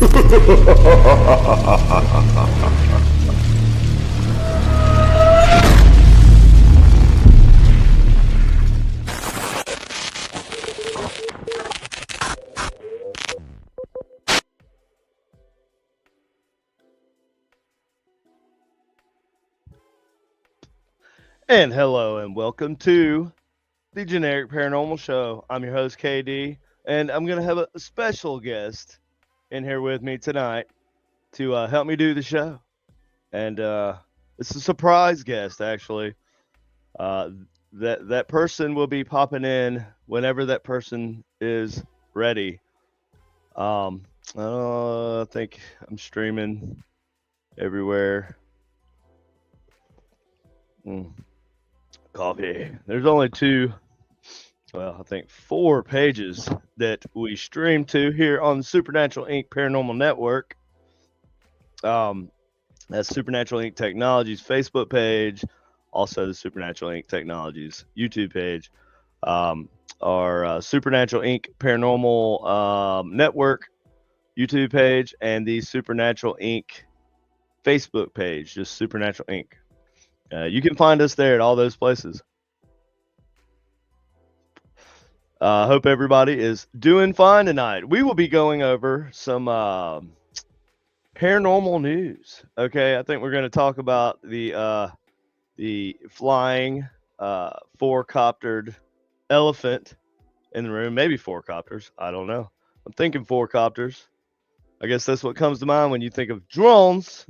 And hello and welcome to the Generic Paranormal Show. I'm your host, KD, and I'm going to have a special guest in here with me tonight to help me do the show. And it's a surprise guest, actually. Uh, that person will be popping in whenever that person is ready. I think I'm streaming everywhere. Mm, coffee. There's only I think four pages that we stream to here on the Supernatural Inc. Paranormal Network. Um, that's Supernatural Inc. Technologies Facebook page, also the Supernatural Inc. Technologies YouTube page, um, our Supernatural Inc. Paranormal Network YouTube page, and the Supernatural Inc. Facebook page, just Supernatural Inc. You can find us there at all those places. Hope everybody is doing fine tonight. We will be going over some paranormal news. Okay, I think we're going to talk about the flying four-coptered elephant in the room. Maybe four copters. I don't know. I'm thinking four copters. I guess that's what comes to mind when you think of drones,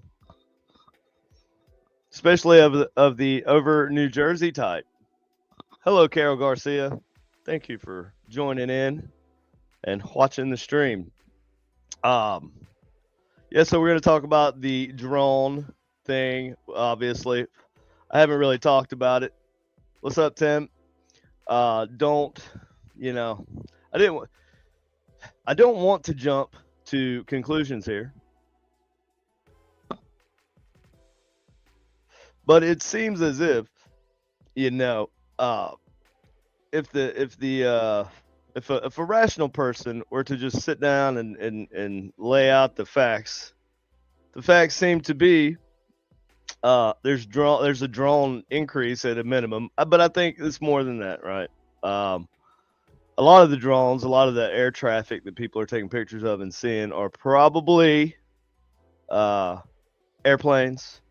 especially of the over New Jersey type. Hello, Carol Garcia. Thank you for joining in and watching the stream. Um, yeah, so we're going to talk about the drone thing. Obviously, I haven't really talked about it. What's up, Tim? Don't you know? I didn't. I don't want to jump to conclusions here, but it seems as if you know, uh, if a rational person were to just sit down and lay out the facts seem to be there's a drone increase at a minimum, but I think it's more than that, right? Um, a lot of the drones, a lot of the air traffic that people are taking pictures of and seeing are probably uh, airplanes,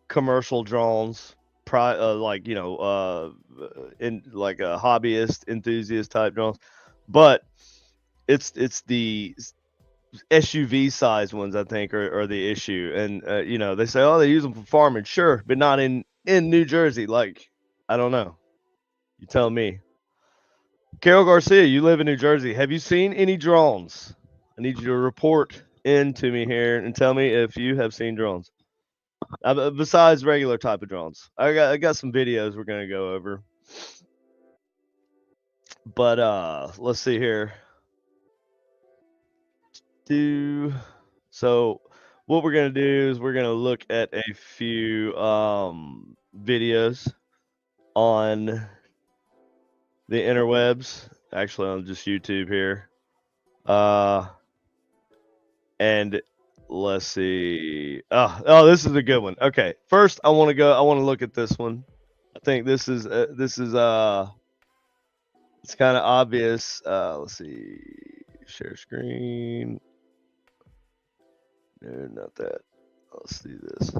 commercial drones, like in like a hobbyist, enthusiast type drones, but it's the SUV size ones I think are the issue, and they say they use them for farming, sure, but not in New Jersey. Like I don't know, you tell me. Carol Garcia, you live in New Jersey. Have you seen any drones? I need you to report in to me here and tell me if you have seen drones. Besides regular type of drones, I got some videos we're gonna go over, but let's see here. Do so. What we're gonna do is we're gonna look at a few videos on the interwebs, actually on just YouTube here. And let's see. Oh, this is a good one. Okay, first I want to look at this one. I think it's kind of obvious. Let's see. Share screen. No, not that. Let's see this.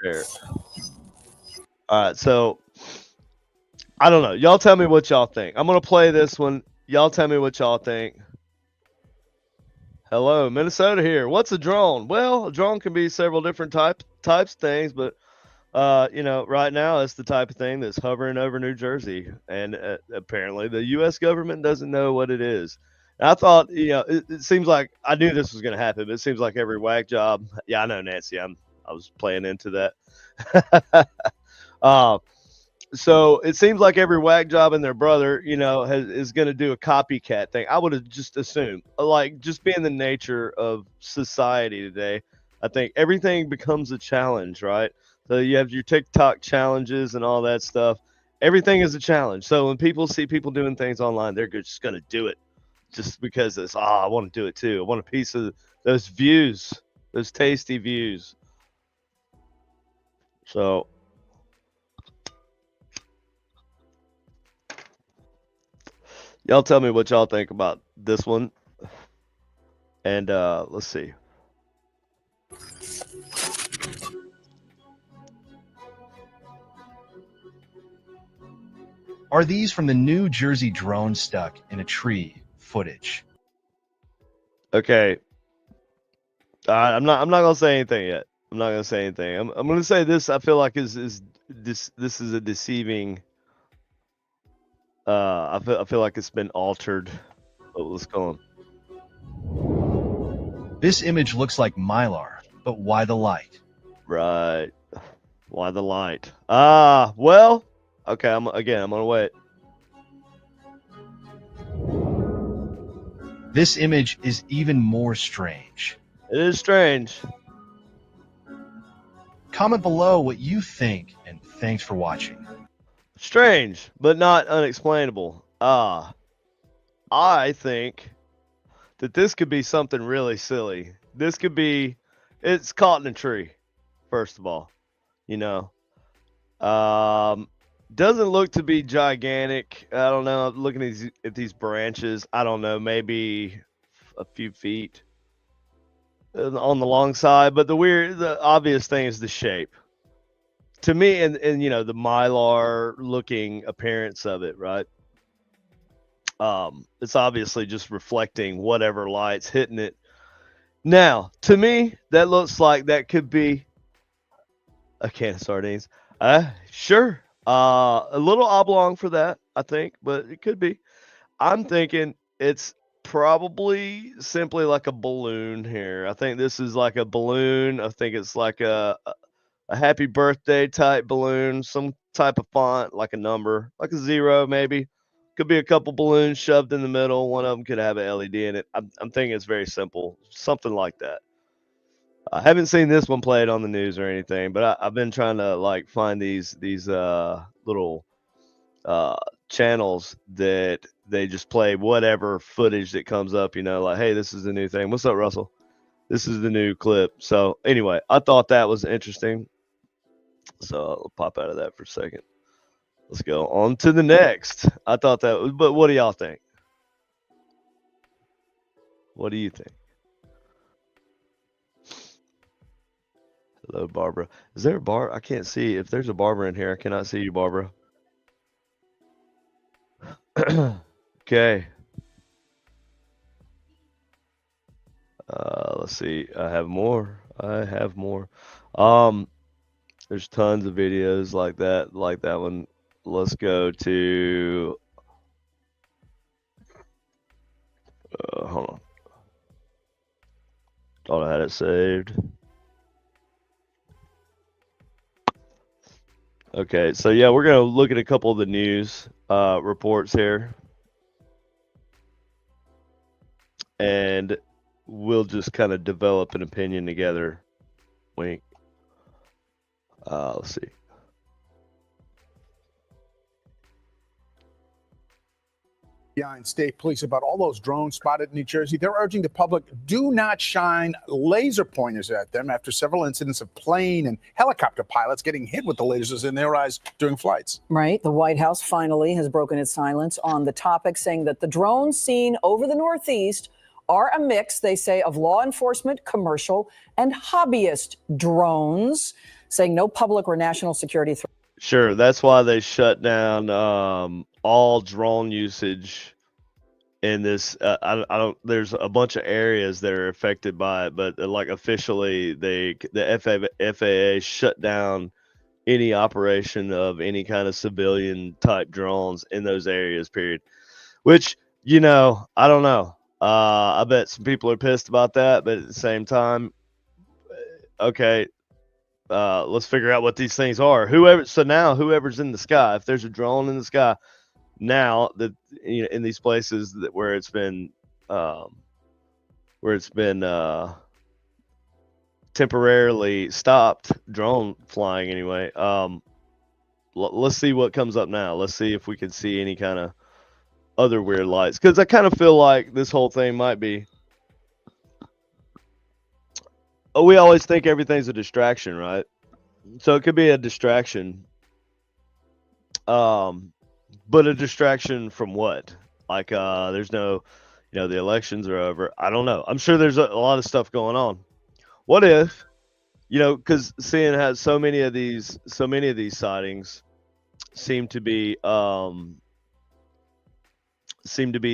Share. All right, so I don't know. Y'all tell me what y'all think. I'm gonna play this one. Y'all tell me what y'all think. Hello, Minnesota here. What's a drone? Well, a drone can be several different types of things, but right now it's the type of thing that's hovering over New Jersey, and apparently the U.S. government doesn't know what it is. And I thought, it seems like I knew this was going to happen, but it seems like every whack job. Yeah, I know, Nancy. I was playing into that. uh, so it seems like every whack job and their brother, is going to do a copycat thing. I would have just assumed, like, just being the nature of society today, I think everything becomes a challenge, right? So you have your TikTok challenges and all that stuff. Everything is a challenge. So when people see people doing things online, they're just going to do it. just because it's I want to do it too. I want a piece of those views, those tasty views. So y'all tell me what y'all think about this one. And let's see. Are these from the New Jersey drone stuck in a tree footage? Okay. I'm not gonna say anything yet. I'm not gonna say anything. I'm gonna say this. I feel like is this is a deceiving. I feel like it's been altered. But let's go on. This image looks like Mylar, but why the light? Right. Why the light? Well. Okay. I'm gonna wait. This image is even more strange. It is strange. Comment below what you think, and thanks for watching. Strange, but not unexplainable. I think that this could be something really silly. This could be, it's caught in a tree, first of all. You know, doesn't look to be gigantic. I don't know. Looking at these branches, I don't know, maybe a few feet on the long side. But the obvious thing is the shape. To me, and you know, the mylar looking appearance of it, right? It's obviously just reflecting whatever light's hitting it. Now, to me, that looks like that could be a can of sardines. Sure. A little oblong for that, I think, but it could be. I'm thinking it's probably simply like a balloon here. I think this is like a balloon. I think it's like a happy birthday type balloon, some type of font, like a number, like a 0 maybe. Could be a couple balloons shoved in the middle. One of them could have an LED in it. I'm thinking it's very simple, something like that. I haven't seen this one played on the news or anything, but I've been trying to like find these little uh, channels that they just play whatever footage that comes up. You know, like, hey, this is the new thing. What's up, Russell? This is the new clip. So anyway, I thought that was interesting. So I'll pop out of that for a second. Let's go on to the next. I thought that was, but what do y'all think? What do you think? Hello, Barbara. Is there a bar? I can't see. If there's a Barbara in here, I cannot see you, Barbara. Okay. Let's see. I have more. There's tons of videos like that one. Let's go to. Hold on. Thought I had it saved. Okay, so yeah, we're gonna look at a couple of the news reports here, and we'll just kind of develop an opinion together. Wink. Let's see. Behind state police about all those drones spotted in New Jersey. They're urging the public do not shine laser pointers at them after several incidents of plane and helicopter pilots getting hit with the lasers in their eyes during flights. Right. The White House finally has broken its silence on the topic, saying that the drones seen over the Northeast are a mix, they say, of law enforcement, commercial, and hobbyist drones, saying no public or national security threat. Sure, that's why they shut down all drone usage in this. I don't. There's a bunch of areas that are affected by it, but like officially, the FAA shut down any operation of any kind of civilian type drones in those areas. Period. Which, you know, I don't know. I bet some people are pissed about that, but at the same time, okay. Let's figure out what these things are. Whoever's in the sky, if there's a drone in the sky, now that, you know, in these places where it's been temporarily stopped drone flying anyway. Let's see what comes up now. Let's see if we can see any kind of other weird lights, because I kind of feel like this whole thing might be. Oh, we always think everything's a distraction, right? So it could be a distraction. But a distraction from what? Like, there's no, the elections are over. I don't know. I'm sure there's a lot of stuff going on. What if, because seeing how so many of these sightings seem to be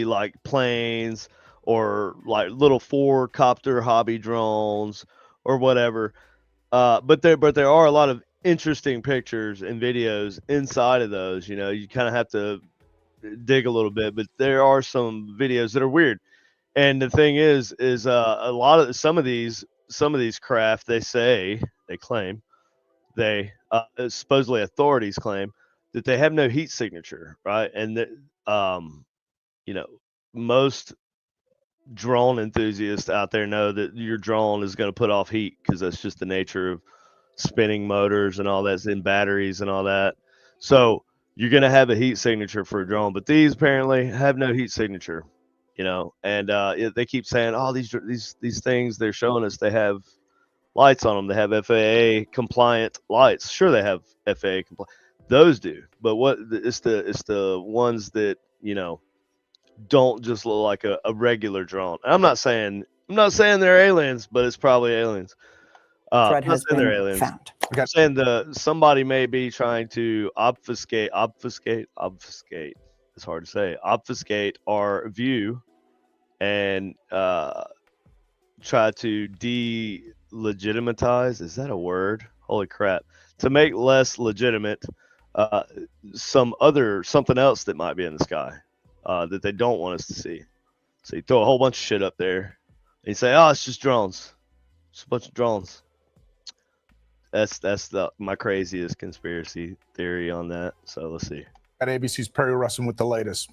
like planes or like little 4-copter hobby drones or whatever. But there are a lot of interesting pictures and videos inside of those. You kind of have to dig a little bit, but there are some videos that are weird. And the thing is a lot of some of these craft, they claim, supposedly authorities claim that they have no heat signature, right? And that most drone enthusiasts out there know that your drone is going to put off heat, because that's just the nature of spinning motors and all that's in batteries and all that. So you're going to have a heat signature for a drone, but these apparently have no heat signature, and they keep saying, oh, these things they're showing us, they have lights on them. They have FAA compliant lights. Sure, they have FAA compliant. Those do, but it's the ones that don't just look like a regular drone. I'm not saying they're aliens, but it's probably aliens. Threat has been found. I'm saying somebody may be trying to obfuscate. It's hard to say. Obfuscate our view and try to delegitimize. Is that a word? Holy crap! To make less legitimate something else that might be in the sky that they don't want us to see. So you throw a whole bunch of shit up there and you say, oh, it's just drones. It's a bunch of drones. That's my craziest conspiracy theory on that. So let's see. At ABC's Perry Russin with the latest.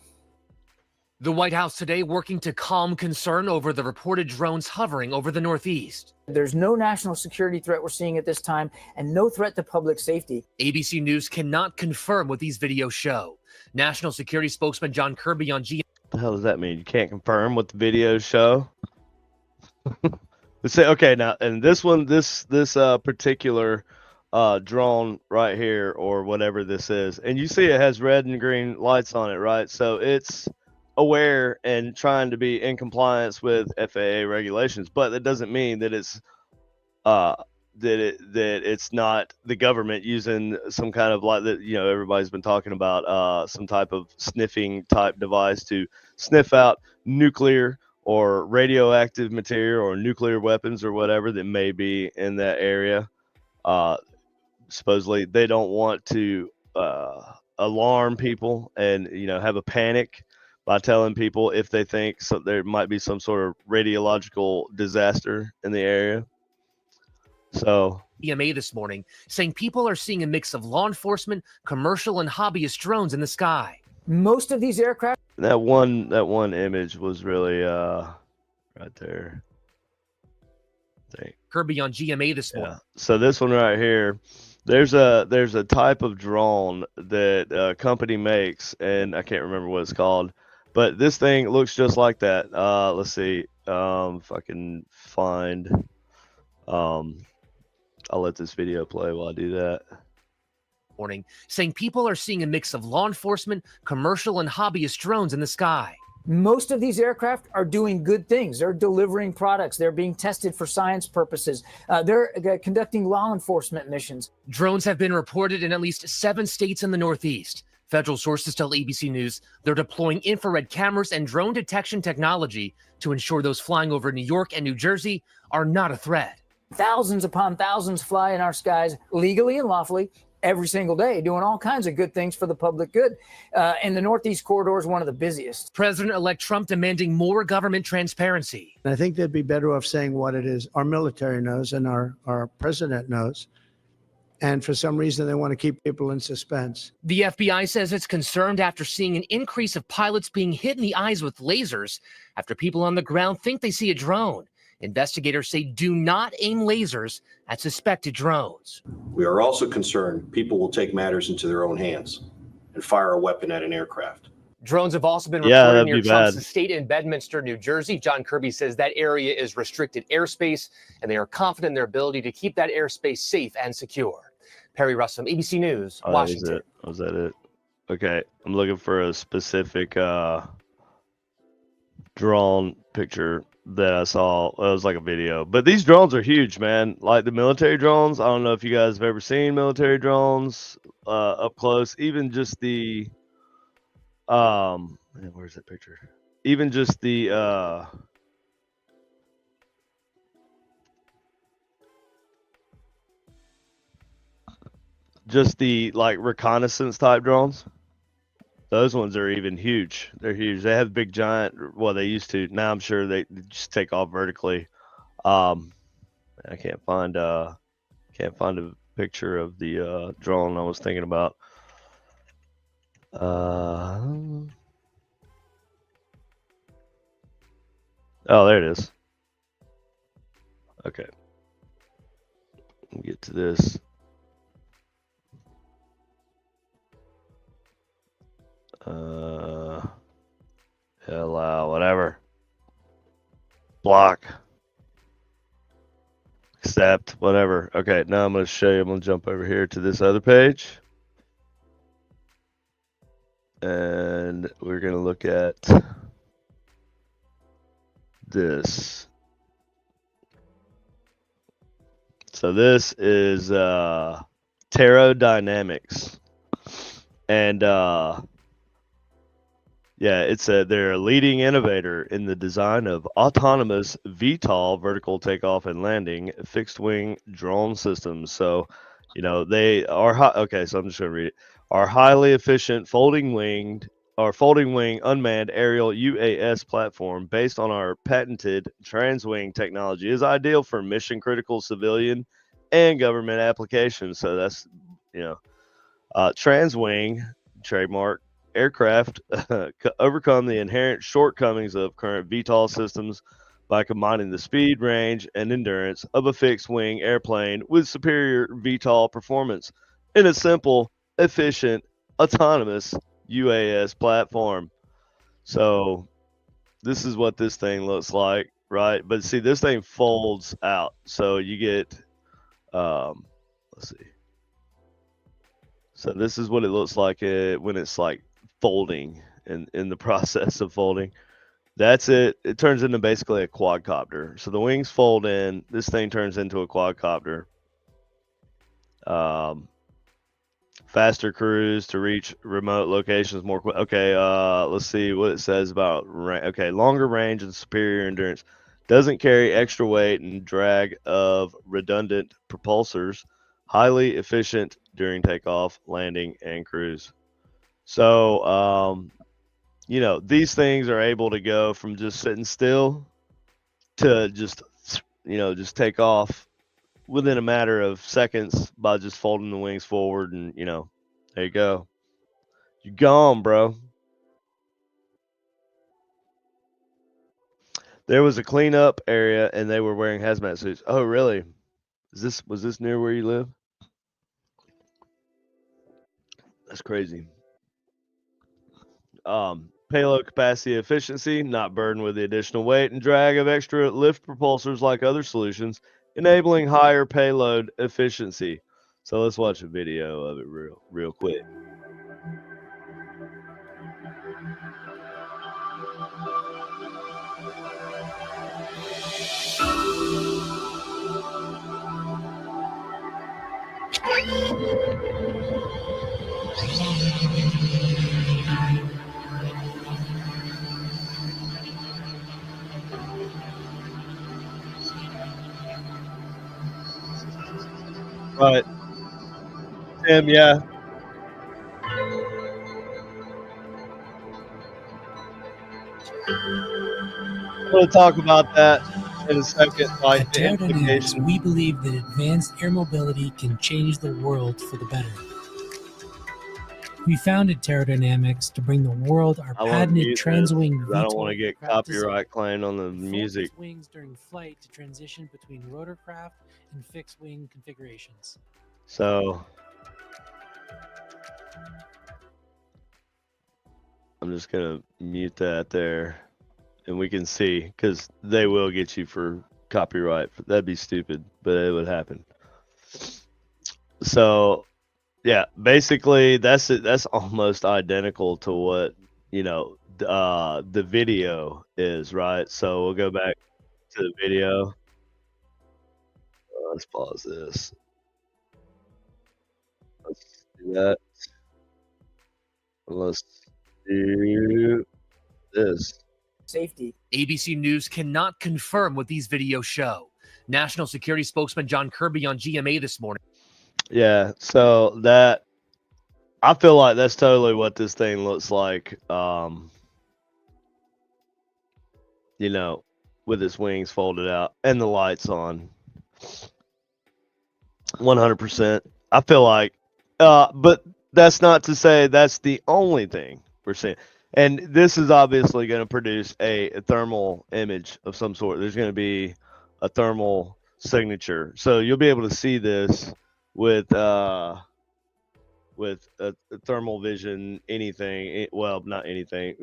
The White House today working to calm concern over the reported drones hovering over the Northeast. There's no national security threat we're seeing at this time, and no threat to public safety. ABC News cannot confirm what these videos show. National Security spokesman John Kirby on GM. What the hell does that mean? You can't confirm what the videos show? Let's say, okay, now, and this one, this particular drone right here, or whatever this is, and you see it has red and green lights on it, right? So it's aware and trying to be in compliance with FAA regulations, but that doesn't mean that it's that it's not the government using some kind of, like, that everybody's been talking about, some type of sniffing type device to sniff out nuclear or radioactive material or nuclear weapons or whatever that may be in that area. Supposedly they don't want to alarm people and have a panic by telling people if they think there might be some sort of radiological disaster in the area. So EMA this morning saying people are seeing a mix of law enforcement, commercial, and hobbyist drones in the sky. Most of these aircraft. That one image was really right there. Kirby on GMA this morning. Yeah. So this one right here, there's a type of drone that a company makes, and I can't remember what it's called, but this thing looks just like that. Let's see if I can find. I'll let this video play while I do that. Morning, saying people are seeing a mix of law enforcement, commercial, and hobbyist drones in the sky. Most of these aircraft are doing good things. They're delivering products. They're being tested for science purposes. They're conducting law enforcement missions. Drones have been reported in at least 7 states in the Northeast. Federal sources tell ABC News they're deploying infrared cameras and drone detection technology to ensure those flying over New York and New Jersey are not a threat. Thousands upon thousands fly in our skies legally and lawfully every single day, doing all kinds of good things for the public good. And the Northeast Corridor is one of the busiest. President-elect Trump demanding more government transparency. I think they'd be better off saying what it is our military knows and our president knows. And for some reason, they want to keep people in suspense. The FBI says it's concerned after seeing an increase of pilots being hit in the eyes with lasers after people on the ground think they see a drone. Investigators say do not aim lasers at suspected drones. We are also concerned people will take matters into their own hands and fire a weapon at an aircraft. Drones have also been Yeah, reported that'd near be Trump's bad. estate in Bedminster, New Jersey. John Kirby says that area is restricted airspace, and they are confident in their ability to keep that airspace safe and secure. Perry Russom, ABC News, Oh, Washington. that was it. Was that it? Okay, I'm looking for a specific drone picture that I saw. It was like a video, but these drones are huge, man. Like the military drones. I don't know if you guys have ever seen military drones up close. Even just the man, where's that picture? Even just the like reconnaissance type drones. Those ones are even huge. They're huge. They have big giant. Well, they used to. Now I'm sure they just take off vertically. I can't find a picture of the drone I was thinking about. Oh, there it is. Okay, let me get to this. Allow whatever. Block. Accept, whatever. Okay, now I'm going to show you. I'm going to jump over here to this other page. And we're going to look at this. So this is Pterodynamics. And yeah, they're a leading innovator in the design of autonomous VTOL, vertical takeoff and landing, fixed wing drone systems. So, they are okay. So I'm just going to read it. Our highly efficient folding wing unmanned aerial UAS platform, based on our patented transwing technology, is ideal for mission critical civilian and government applications. So that's transwing trademark aircraft overcome the inherent shortcomings of current VTOL systems by combining the speed, range, and endurance of a fixed-wing airplane with superior VTOL performance in a simple, efficient, autonomous UAS platform. So this is what this thing looks like, right? But see, this thing folds out. So you get, let's see. So this is what it looks like when it's like folding in the process of folding. That's it. It turns into basically a quadcopter. So the wings fold in. This thing turns into a quadcopter. Faster cruise to reach remote locations more quick. Okay, let's see what it says about okay, longer range and superior endurance. Doesn't carry extra weight and drag of redundant propulsors. Highly efficient during takeoff, landing, and cruise. So, these things are able to go from just sitting still to just take off within a matter of seconds by just folding the wings forward, and there you go. You're gone, bro. There was a cleanup area, and they were wearing hazmat suits. Oh, really? Was this near where you live? That's crazy. Payload capacity efficiency, not burdened with the additional weight and drag of extra lift propulsors like other solutions, enabling higher payload efficiency. So let's watch a video of it real quick. Right. Tim, yeah. I'm going to talk about that in a second, like At the Terradynamics, implications. we believe that advanced air mobility can change the world for the better. We founded Terradynamics to bring the world our I want to patented mute this transwing 'cause I don't want to VTOL get aircraft design. copyright claimed on the It folds music. its wings during flight to transition between rotorcraft and fixed wing configurations. So I'm just gonna mute that there, and we can see because they will get you for copyright. That'd be stupid, but it would happen. So, yeah, basically that's it. That's almost identical to what the video is, right? So we'll go back to the video. Let's pause this. Let's do that. Let's do this. Safety. ABC News cannot confirm what these videos show. National Security spokesman John Kirby on GMA this morning. Yeah, so that I feel like that's totally what this thing looks like. With its wings folded out and the lights on. 100%. I feel like, but that's not to say that's the only thing we're seeing. And this is obviously going to produce a thermal image of some sort. There's going to be a thermal signature, so you'll be able to see this with a thermal vision, anything. Well, not anything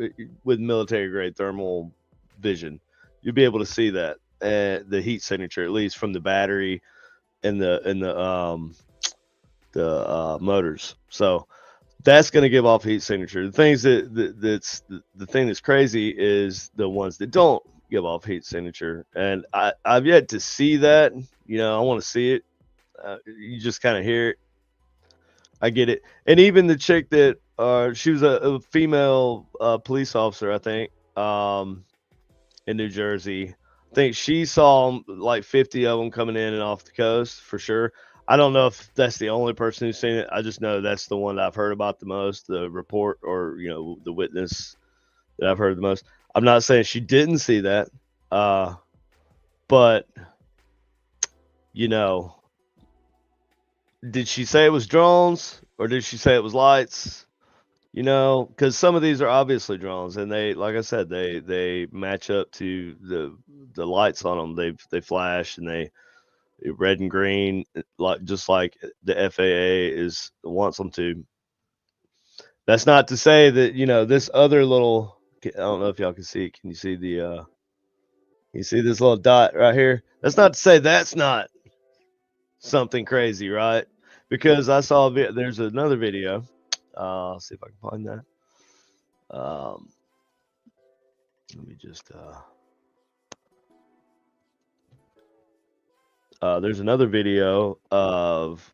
with military grade thermal vision. You'll be able to see that the heat signature, at least from the battery and the motors. So that's going to give off heat signature. The things that's the thing that's crazy is the ones that don't give off heat signature, and I've yet to see that. I want to see it. You just kind of hear it. I get it. And even the chick that she was a female police officer, I think, in New Jersey. I think she saw like 50 of them coming in and off the coast for sure. I don't know if that's the only person who's seen it. I just know that's the one that I've heard about the most, the report or, the witness that I've heard the most. I'm not saying she didn't see that, but, did she say it was drones or did she say it was lights? Because some of these are obviously drones, and they, like I said, they match up to the lights on them. They flash and they red and green, just like the FAA wants them to. That's not to say that this other little. I don't know if y'all can see. Can you see you see this little dot right here? That's not to say that's not something crazy, right? Because I saw there's another video. I'll see if I can find that. Let me just. There's another video of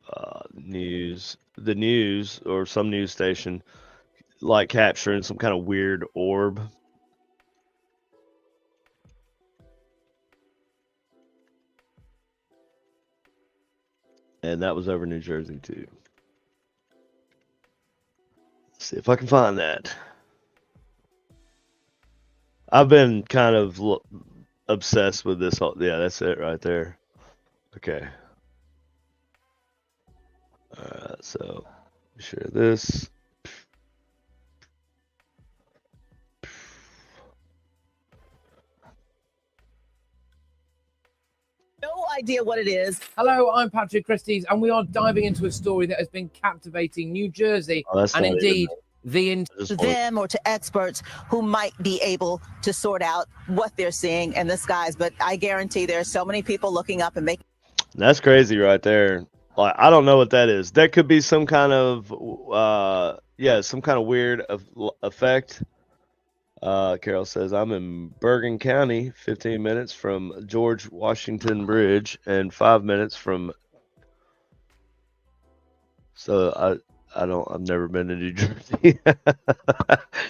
the news or some news station, like capturing some kind of weird orb. And that was over New Jersey too. Let's see if I can find that. I've been kind of obsessed with this. Yeah, that's it right there. Okay. So share this. No idea what it is. Hello, I'm Patrick Christie's, and we are diving into a story that has been captivating New Jersey and indeed to them or to experts who might be able to sort out what they're seeing in the skies. But I guarantee there's so many people looking up and making. That's crazy right there. Like, I don't know what that is. That could be some kind of some kind of weird effect. Carol says, I'm in Bergen County, 15 minutes from George Washington Bridge and 5 minutes from. So I've never been to New Jersey.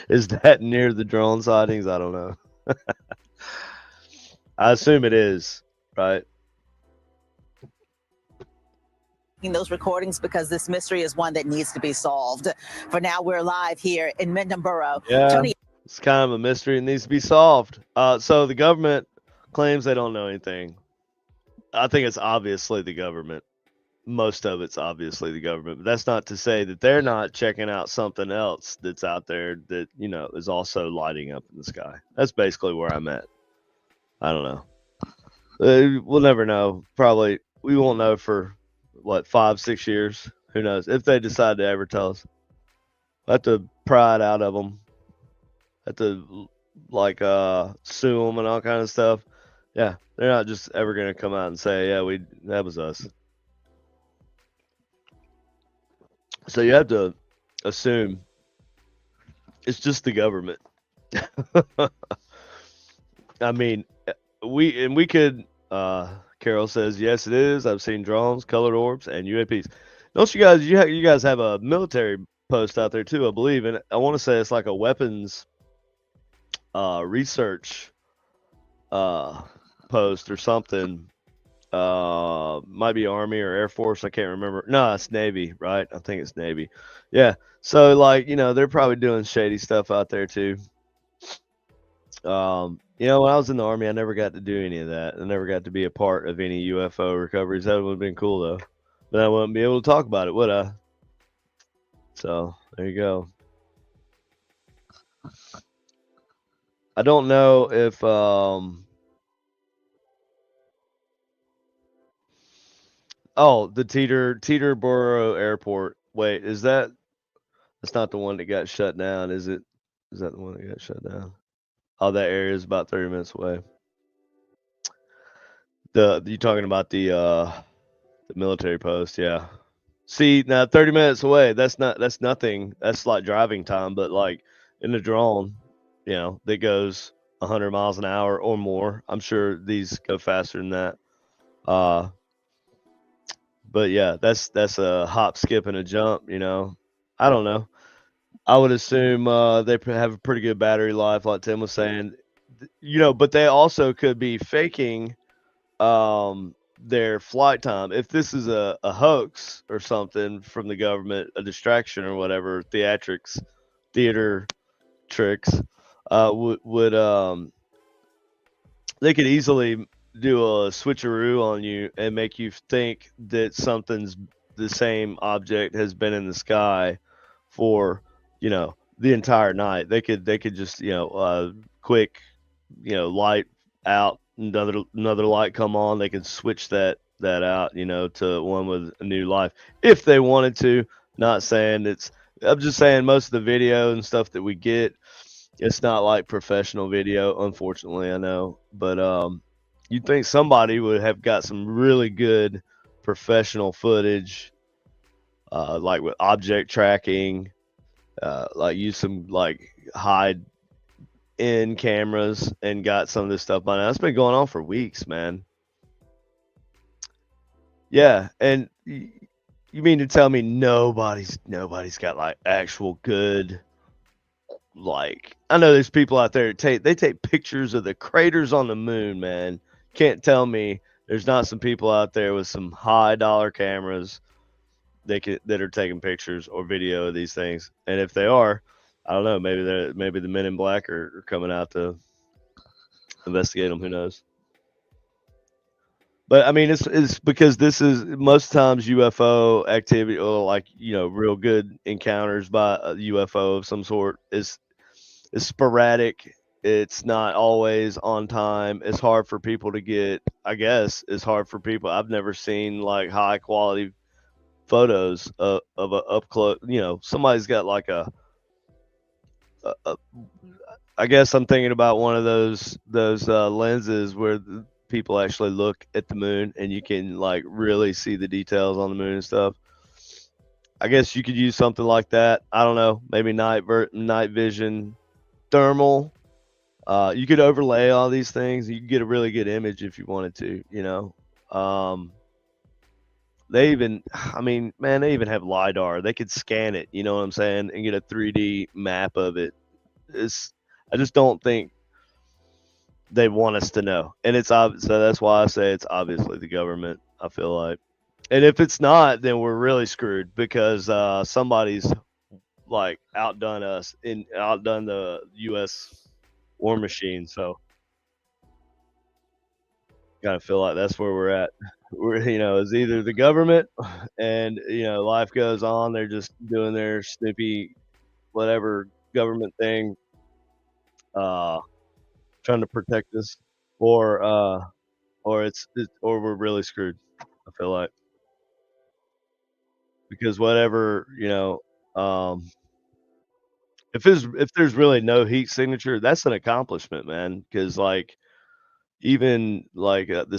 Is that near the drone sightings? I don't know. I assume it is, right? Those recordings because this mystery is one that needs to be solved. For now, we're live here in Minden Borough. Yeah. Tony. It's kind of a mystery and needs to be solved. So the government claims they don't know anything. I think it's obviously the government. Most of it's obviously the government, but that's not to say that they're not checking out something else that's out there that, is also lighting up in the sky. That's basically where I'm at. I don't know. We'll never know. Probably we won't know for 5-6 years. Who knows if they decide to ever tell us. We'll have to pry it out of them. have to like sue them and all kind of stuff. Yeah, they're not just ever gonna come out and say, yeah, that was us. So you have to assume it's just the government. I mean, we could. Carol says yes, it is. I've seen drones, colored orbs, and UAPs. Don't you guys? You guys have a military post out there too, I believe, and I want to say it's like a weapons research post or something. Might be Army or Air Force. I can't remember. No, it's Navy, right? I think it's Navy. Yeah. So like, they're probably doing shady stuff out there too. When I was in the Army, I never got to do any of that. I never got to be a part of any UFO recoveries. That would have been cool though. But I wouldn't be able to talk about it, would I? So there you go. I don't know if the Teterboro Airport. Wait, that's not the one that got shut down, is it? Is that the one that got shut down? Oh, that area is about 30 minutes away. You talking about the military post, yeah. See, now 30 minutes away, that's nothing. That's like driving time, but like in the drone, that goes 100 miles an hour or more. I'm sure these go faster than that. But yeah, that's a hop, skip, and a jump. I don't know. I would assume they have a pretty good battery life, like Tim was saying. But they also could be faking their flight time. If this is a hoax or something from the government, a distraction or whatever, theater tricks, would they could easily do a switcheroo on you and make you think that something's the same object has been in the sky for the entire night. They could just quick light out, another light come on. They could switch that out to one with a new life if they wanted to. Not saying I'm just saying most of the video and stuff that we get, it's not like professional video, unfortunately. I know, but you'd think somebody would have got some really good professional footage, like with object tracking, like use some like high end cameras and got some of this stuff by now. It's been going on for weeks, man. Yeah, and you mean to tell me nobody's got like actual good, like, I know there's people out there they take pictures of the craters on the moon, man. Can't tell me there's not some people out there with some high dollar cameras that are taking pictures or video of these things. And if they are, I don't know, maybe the men in black are coming out to investigate them. Who knows? But I mean, it's because this is most times UFO activity, or like real good encounters by a UFO of some sort is sporadic. It's not always on time. It's hard for people to get. I guess it's hard for people. I've never seen like high quality photos of a up close. Somebody's got like a I guess I'm thinking about one of those lenses where people actually look at the moon and you can like really see the details on the moon and stuff. I guess you could use something like that. I don't know, maybe night vision, thermal. You could overlay all these things. You could get a really good image if you wanted to. They even, I mean, man, they even have LiDAR. They could scan it, you know what I'm saying, and get a 3D map of it. I just don't think they want us to know, and it's obvious. So that's why I say it's obviously the government. I feel like, and if it's not, then we're really screwed because somebody's like outdone us and outdone the U.S. war machine. So, kind of feel like that's where we're at. It's either the government, and life goes on. They're just doing their snoopy, whatever government thing, trying to protect us, or or we're really screwed. I feel like because whatever um, if there's really no heat signature, that's an accomplishment, man. Because like even like the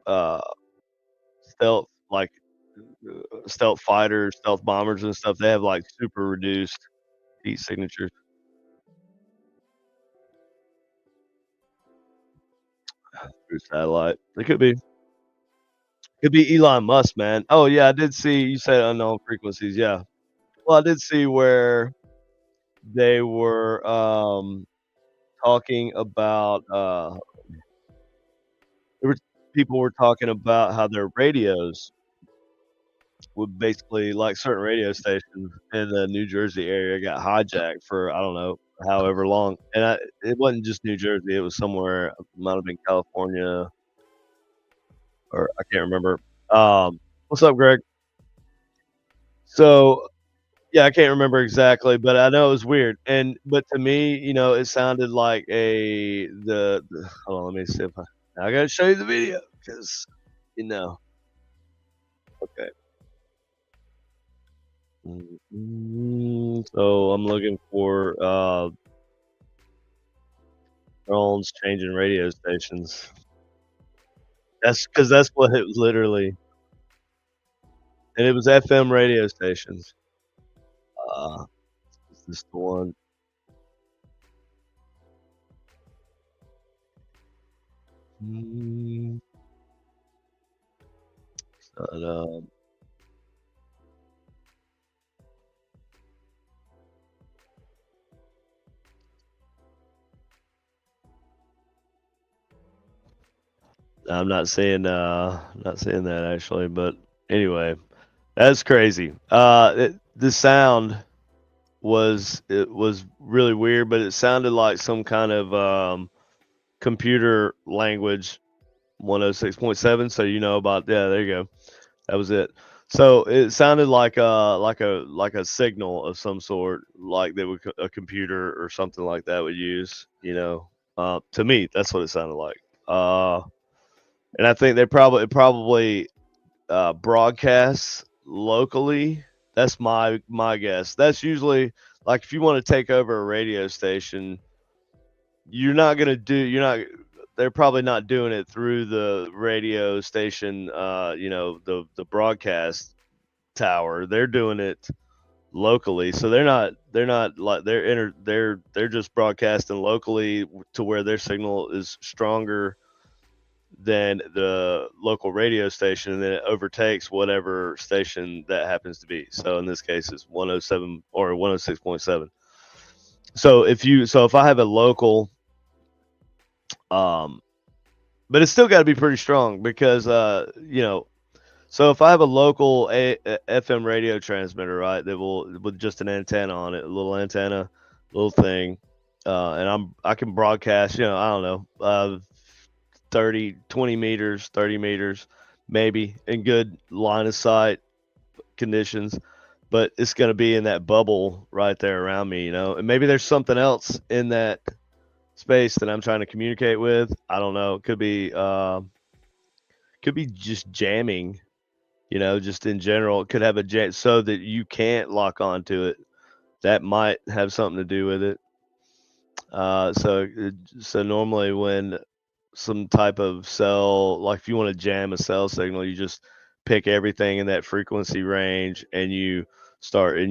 uh, stealth like stealth fighters, stealth bombers, and stuff, they have like super reduced heat signatures. Through satellite, it could be Elon Musk, man. Oh yeah, I did see you said unknown frequencies. Yeah, well, I did see where they were talking about there were people were talking about how their radios would basically like certain radio stations in the New Jersey area got hijacked for I don't know however long, and it wasn't just New Jersey; it was somewhere, might have been California or I can't remember. What's up, Greg? So yeah, I can't remember exactly, but I know it was weird. And but to me, it sounded like hold on, let me see if I gotta show you the video because you know. Okay. So I'm looking for drones changing radio stations. That's because that's what it was literally, and it was FM radio stations. Uh, is this the one? Mm, it's not, I'm not seeing that actually, but anyway, that's crazy. The sound was really weird, but it sounded like some kind of computer language 106.7. So about there you go. That was it. So it sounded like a signal of some sort, like that would a computer or something like that would use. To me, that's what it sounded like. And I think it probably broadcasts locally. That's my guess. That's usually like if you want to take over a radio station, you're not they're probably not doing it through the radio station, the broadcast tower. They're doing it locally. So they're not like they're just broadcasting locally to where their signal is stronger than the local radio station, and then it overtakes whatever station that happens to be. So in this case, it's 107 or 106.7. So if I have a local, but it's still got to be pretty strong because So if I have a local FM radio transmitter, right, that will with just an antenna on it, a little antenna, little thing, and I can broadcast, I don't know, 20 meters, 30 meters, maybe in good line of sight conditions, but it's going to be in that bubble right there around me, and maybe there's something else in that space that I'm trying to communicate with. I don't know. Could be just jamming, just in general. It could have a jam so that you can't lock onto it. That might have something to do with it. So normally when some type of cell, like if you want to jam a cell signal, you just pick everything in that frequency range and you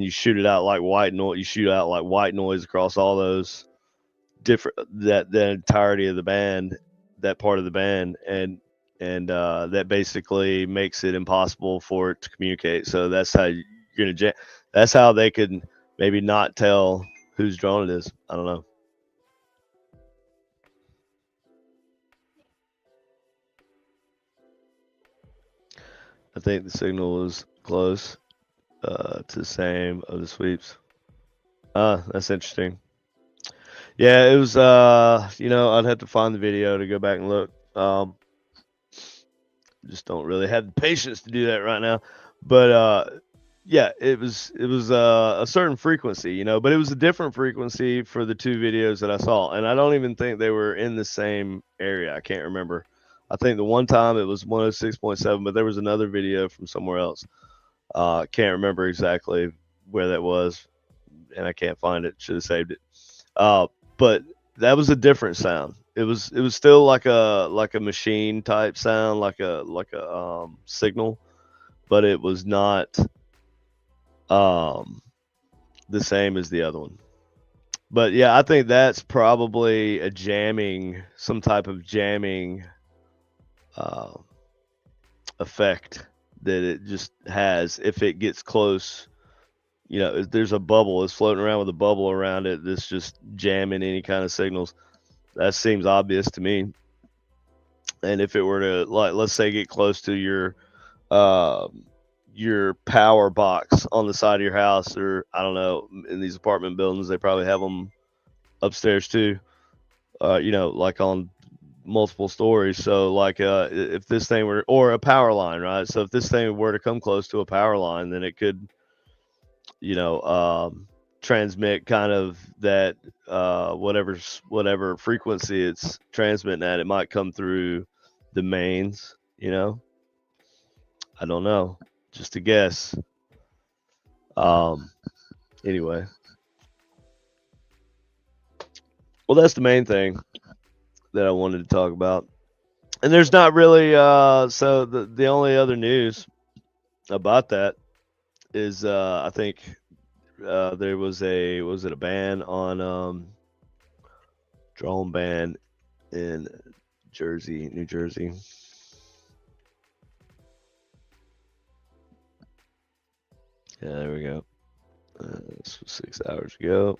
shoot it out like white noise. You shoot out like white noise across all those different the entirety of the band, that part of the band, and that basically makes it impossible for it to communicate. So that's how you're gonna that's how they could maybe not tell whose drone it is. I don't know. I think the signal was close to the same of the sweeps. That's interesting. Yeah, it was I'd have to find the video to go back and look. Just don't really have the patience to do that right now. But yeah, it was a certain frequency, but it was a different frequency for the two videos that I saw, and I don't even think they were in the same area. I can't remember. I think the one time it was 106.7, but there was another video from somewhere else. Can't remember exactly where that was, and I can't find it. Should have saved it. But that was a different sound. It was still like a machine type sound, like a signal, but it was not the same as the other one. But yeah, I think that's probably some type of jamming effect that it just has if it gets close. If there's a bubble, it's floating around with a bubble around it that's just jamming any kind of signals. That seems obvious to me. And if it were to, like, let's say, get close to your power box on the side of your house, or I don't know, in these apartment buildings, they probably have them upstairs too, like on multiple stories. So like if this thing were, or a power line, right? So if this thing were to come close to a power line, then it could transmit kind of that whatever frequency it's transmitting at. It might come through the mains. I don't know, just a guess. Anyway, well, that's the main thing that I wanted to talk about. And there's not really so the only other news about that is I think there was a ban on drone ban in New Jersey. Yeah, there we go. This was 6 hours ago.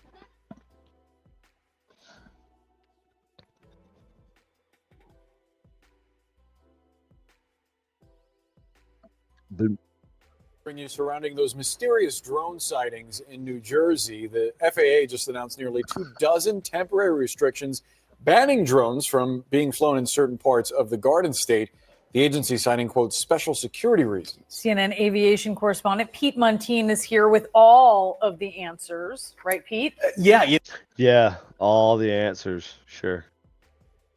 You surrounding those mysterious drone sightings in New Jersey. The FAA just announced nearly 24 temporary restrictions banning drones from being flown in certain parts of the Garden State. The agency citing, quote, special security reasons. CNN aviation correspondent Pete Muntean is here with all of the answers. Right, Pete? Yeah, all the answers. Sure.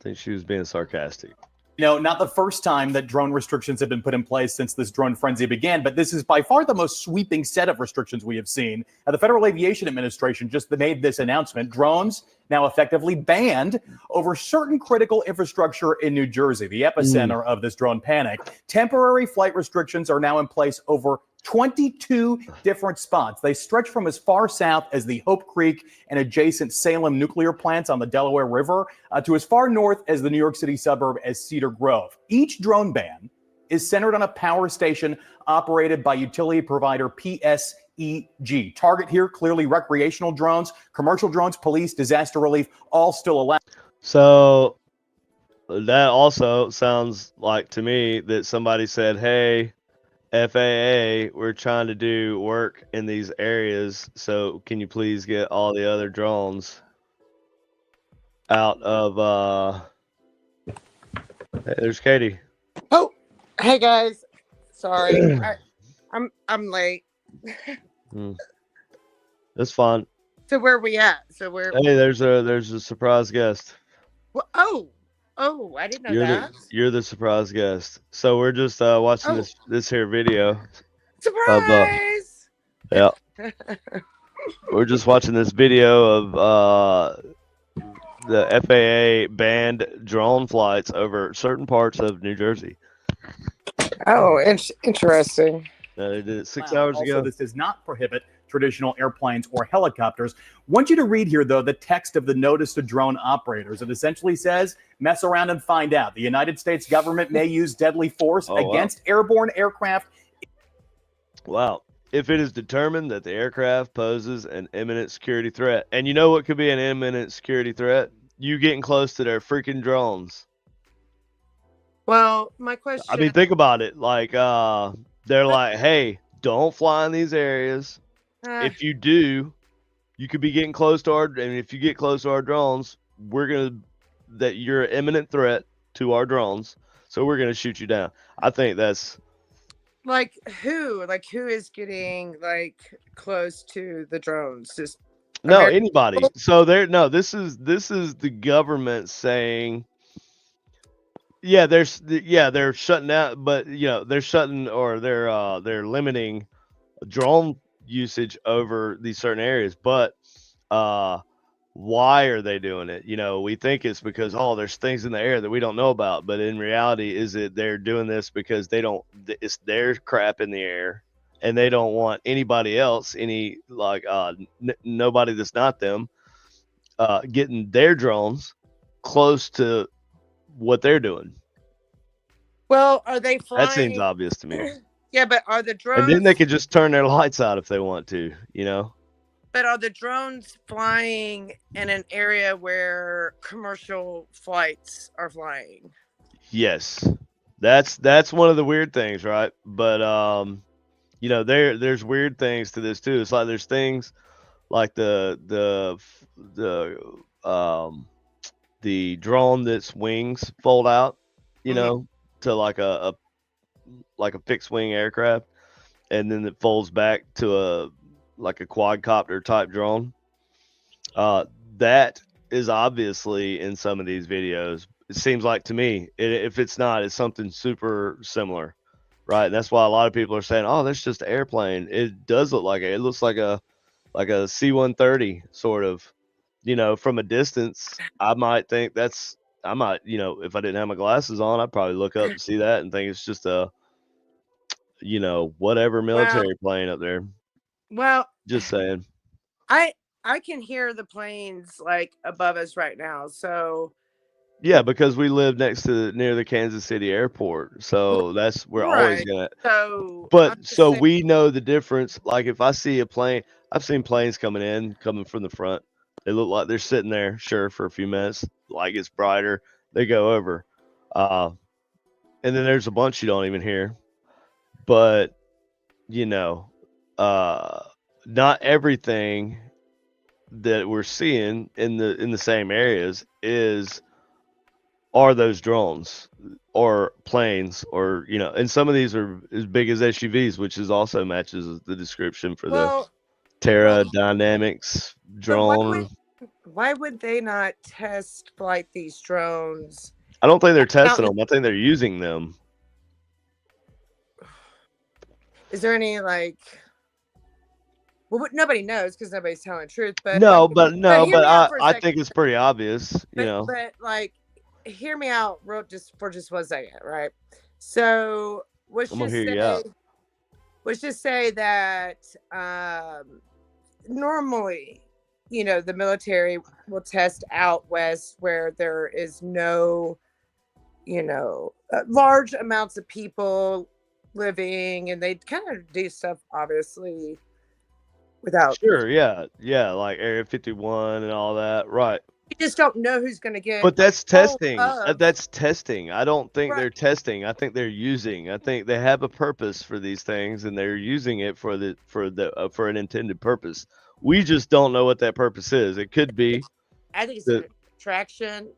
I think she was being sarcastic. Not the first time that drone restrictions have been put in place since this drone frenzy began, but this is by far the most sweeping set of restrictions we have seen. The Federal Aviation Administration just made this announcement. Drones now effectively banned over certain critical infrastructure in New Jersey, the epicenter of this drone panic. Temporary flight restrictions are now in place over 22 different spots. They stretch from as far south as the Hope Creek and adjacent Salem nuclear plants on the Delaware River to as far north as the New York City suburb as Cedar Grove. Each drone ban is centered on a power station operated by utility provider PSEG. Target here, clearly recreational drones, commercial drones, police, disaster relief, all still allowed. So that also sounds like to me that somebody said, hey, FAA, we're trying to do work in these areas, so can you please get all the other drones out of hey, there's Katie. Oh, hey guys. Sorry. I'm late. That's fine. So where are we at? So where Hey, there's a surprise guest. Well, oh, I didn't know that. You're the surprise guest. So we're just watching this here video. Surprise! Yeah. We're just watching this video of the FAA banned drone flights over certain parts of New Jersey. Oh, interesting. They did it 6 hours also, ago. this does not prohibit traditional airplanes or helicopters. Want you to read here, though, the text of the notice to drone operators. It essentially says, mess around and find out. The United States government may use deadly force against airborne aircraft. Wow. If it is determined that the aircraft poses an imminent security threat. And you know what could be an imminent security threat? You getting close to their freaking drones. Well, my question... I mean, think about it. Like, they're like, hey, don't fly in these areas. If you do, you could be getting close to and if you get close to our drones, you're an imminent threat to our drones, so we're gonna shoot you down. I think that's like who is getting close to the drones? Just anybody. So this is the government saying, they're shutting down, but they're shutting or they're limiting drone usage over these certain areas. But why are they doing it? We think it's because, there's things in the air that we don't know about. But in reality, is it they're doing this because it's their crap in the air and they don't want anybody else, nobody that's not them, getting their drones close to what they're doing. Well, are they flying? That seems obvious to me. Yeah, but are the drones? And then they could just turn their lights out if they want to, But are the drones flying in an area where commercial flights are flying? Yes, that's one of the weird things, right? But there's weird things to this too. It's like there's things like the drone that's wings fold out, to like a fixed wing aircraft, and then it folds back to a quadcopter type drone. That is obviously in some of these videos. It seems like to me, if it's not, it's something super similar, right? And that's why a lot of people are saying, "Oh, that's just an airplane." It does look like it. It looks like a C-130 sort of. From a distance, I might think if I didn't have my glasses on, I'd probably look up and see that and think it's just a whatever military plane up there. Well, Just saying. I can hear the planes like above us right now. So Yeah, because we live near the Kansas City airport, so we're always gonna. So we know the difference. Like if I see a plane, I've seen planes coming from the front. They look like they're sitting there, sure, for a few minutes. Like it's brighter, they go over, and then there's a bunch you don't even hear. But not everything that we're seeing in the same areas are those drones or planes, or and some of these are as big as SUVs, which is also matches the description for the Terra Dynamics drone. Why would they not test flight these drones? I don't think they're testing them. I think they're using them. Is there any well, nobody knows because nobody's telling the truth. But I think it's pretty obvious. But hear me out, just for 1 second, right? So let's just say that normally, the military will test out west where there is no, large amounts of people living, and they kind of do stuff obviously without. Sure, yeah, like Area 51 and all that, right? You just don't know who's going to get. But that's testing. That's testing. I don't think they're testing. I think they're using. I think they have a purpose for these things, and they're using it for an intended purpose. We just don't know what that purpose is. It could be. I think it's a distraction.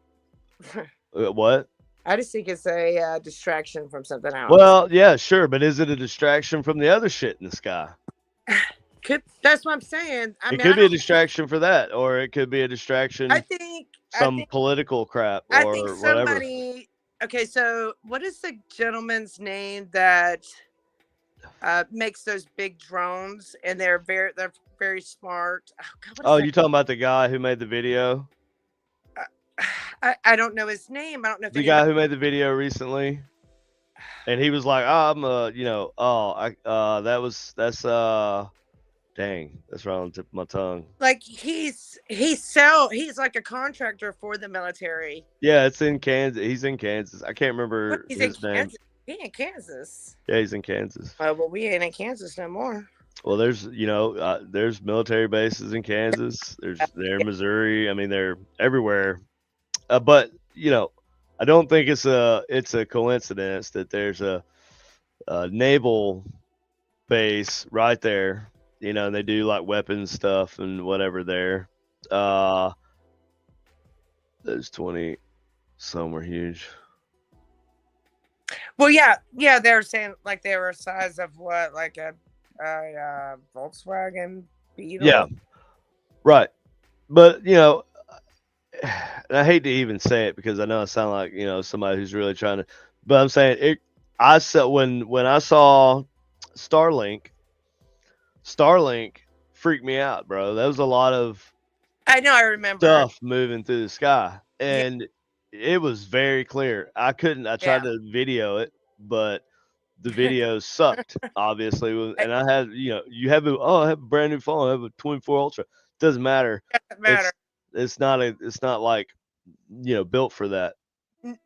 What? I just think it's a distraction from something else. Well, yeah, sure, but is it a distraction from the other shit in the sky? That's what I'm saying. It could be a distraction for that, or it could be a distraction. I think political crap or I think somebody. Whatever. Okay, so what is the gentleman's name that makes those big drones, and they're very smart? You talking about the guy who made the video? I don't know his name. I don't know if the guy who made the video recently, and he was like, dang, that's right on the tip of my tongue. Like he's like a contractor for the military. Yeah, it's in Kansas. He's in Kansas. I can't remember his name. He in Kansas. Yeah, he's in Kansas. Well, we ain't in Kansas no more. Well, there's military bases in Kansas. They're in Missouri. I mean, they're everywhere. But I don't think it's a coincidence that there's a naval base right there. They do like weapons stuff and whatever there. Those 20 some were huge. Well, yeah, they're saying like they were a size of what, like a Volkswagen Beetle. Yeah, right. But I hate to even say it because I know I sound like somebody who's really trying to. But I'm saying it. I saw when I saw Starlink Starlink freaked me out, bro. That was a lot of I know, I remember. stuff moving through the sky, Yeah. and it was very clear. I couldn't. I tried to video it, but the video sucked. Obviously, and I had you have I have a brand new phone. I have a 24 Ultra. Doesn't matter. Doesn't matter. It's not like built for that.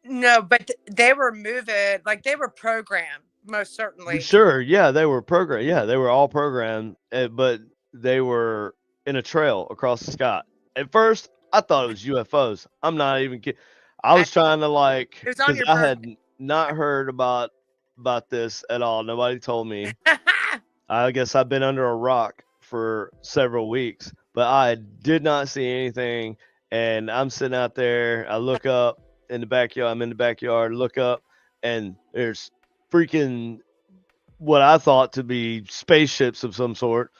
No, but they were moving, like they were programmed, most certainly. Sure, yeah, they were programmed. Yeah, they were all programmed, but they were in a trail across the sky. At first, I thought it was UFOs. I'm not even kidding. I was trying to because I had not heard about this at all. Nobody told me. I guess I've been under a rock for several weeks, but I did not see anything. And I'm sitting out there. I look up in the backyard. I'm in the backyard. Look up, and there's freaking what I thought to be spaceships of some sort.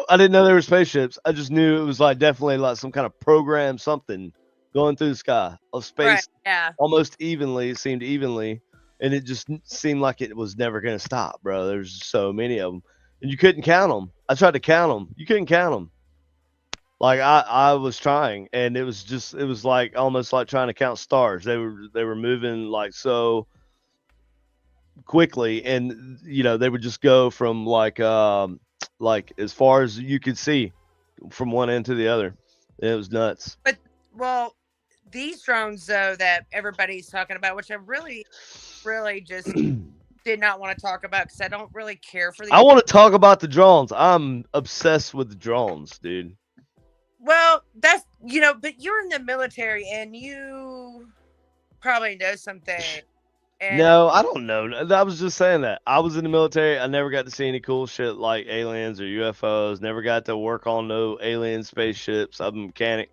I didn't know they were spaceships. I just knew it was definitely like some kind of program, something going through the sky of space. Right, yeah. Almost evenly. It seemed evenly, and it just seemed like it was never going to stop, bro. There's so many of them, and you couldn't count them. I tried to count them. You couldn't count them. Like I was trying, and it was like almost like trying to count stars. They were moving like so quickly, and they would just go from like as far as you could see from one end to the other. It was nuts. But these drones though that everybody's talking about, which I really just did not want to talk about because I don't really care for these. I want to talk about the drones. I'm obsessed with the drones, dude. Well, that's but you're in the military and you probably know something. And no, I don't know. I was just saying that. I was in the military. I never got to see any cool shit like aliens or UFOs. Never got to work on no alien spaceships. I'm a mechanic.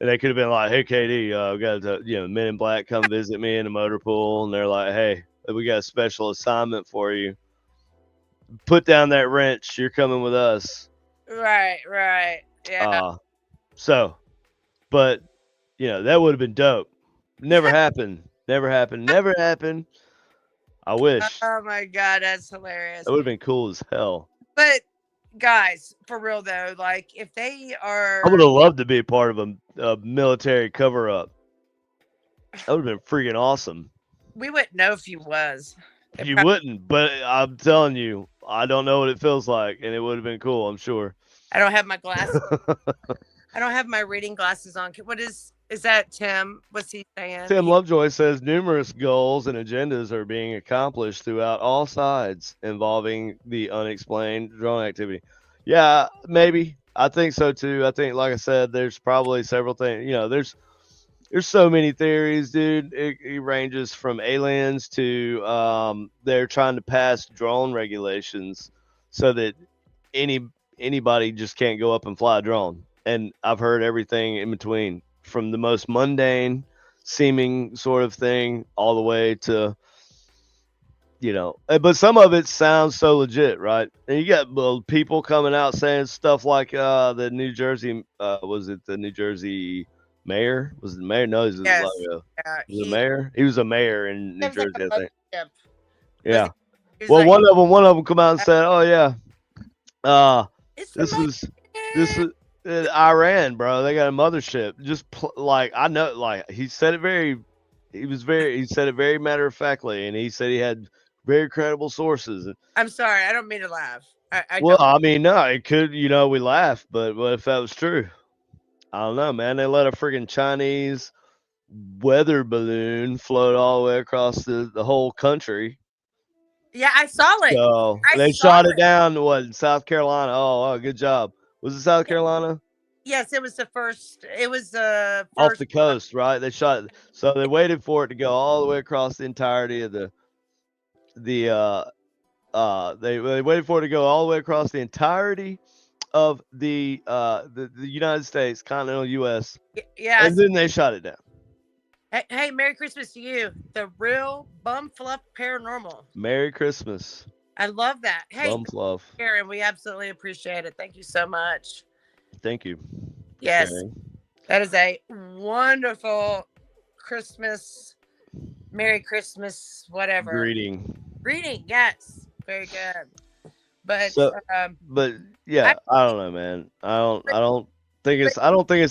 And they could have been like, hey, KD, we got to, Men in Black come visit me in the motor pool. And they're like, hey, we got a special assignment for you. Put down that wrench. You're coming with us. Right. Yeah. But, that would have been dope. Never happened. Never happened. I wish. Oh my God, that's hilarious. That would have been cool as hell. But guys, for real though, like if they are, I would have loved to be a part of a military cover up. That would have been freaking awesome. We wouldn't know if you was. You wouldn't, but I'm telling you, I don't know what it feels like, and it would have been cool, I'm sure. I don't have my glasses. I don't have my reading glasses on. What is that, Tim? What's he saying? Tim Lovejoy says numerous goals and agendas are being accomplished throughout all sides involving the unexplained drone activity. Yeah, maybe. I think so too. I think, like I said, there's probably several things. There's so many theories, dude. It ranges from aliens to they're trying to pass drone regulations so that anybody just can't go up and fly a drone. And I've heard everything in between, from the most mundane seeming sort of thing all the way to, but some of it sounds so legit, right? And you got people coming out saying stuff like the New Jersey, was it the New Jersey mayor? Was it the mayor? No, he was the mayor. He was a mayor in New Jersey, I think. Yeah. Well, one of them come out and said, "Oh yeah, this is Iran, bro. They got a mothership." I know, he said it very matter of factly, and he said he had very credible sources. I'm sorry, I don't mean to laugh. I mean, no, it could, we laugh, but what if that was true? I don't know, man. They let a friggin' Chinese weather balloon float all the way across the whole country. Yeah, I saw it. So they shot it down in South Carolina. Oh, good job. Was it South Carolina? Yes, it was the first. It was the first off the coast, right? They shot it. So they waited for it to go all the way across the entirety of they waited for it to go all the way across the entirety of the United States, continental U.S. Yeah, and then they shot it down. Hey, Merry Christmas to you, the real bum fluff paranormal. Merry Christmas. I love that. Hey, bum fluff. Karen, we absolutely appreciate it. Thank you so much. Thank you. Yes, that is a wonderful Christmas, Merry Christmas, whatever. Greeting. Yes, very good. But So, but yeah, I don't know, man. I don't think it's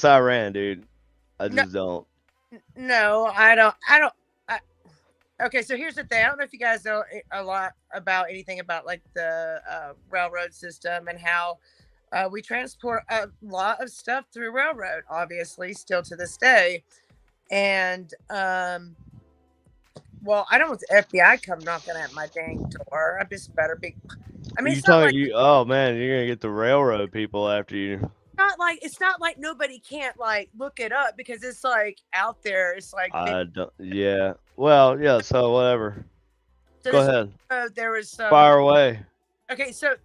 Iran, dude. I no, just don't. no, I don't. Okay, so here's the thing. I don't know if you guys know a lot about anything about like the railroad system and how we transport a lot of stuff through railroad, obviously, still to this day. And well, I don't want the FBI come knocking at my dang door. I just better be. I mean, You it's not like talking? Oh man, you're gonna get the railroad people after you. it's not like nobody can't like look it up because it's like out there. It's like I don't. Yeah. Well, yeah. So whatever. so Go this, ahead. there was some. Fire away. Okay, so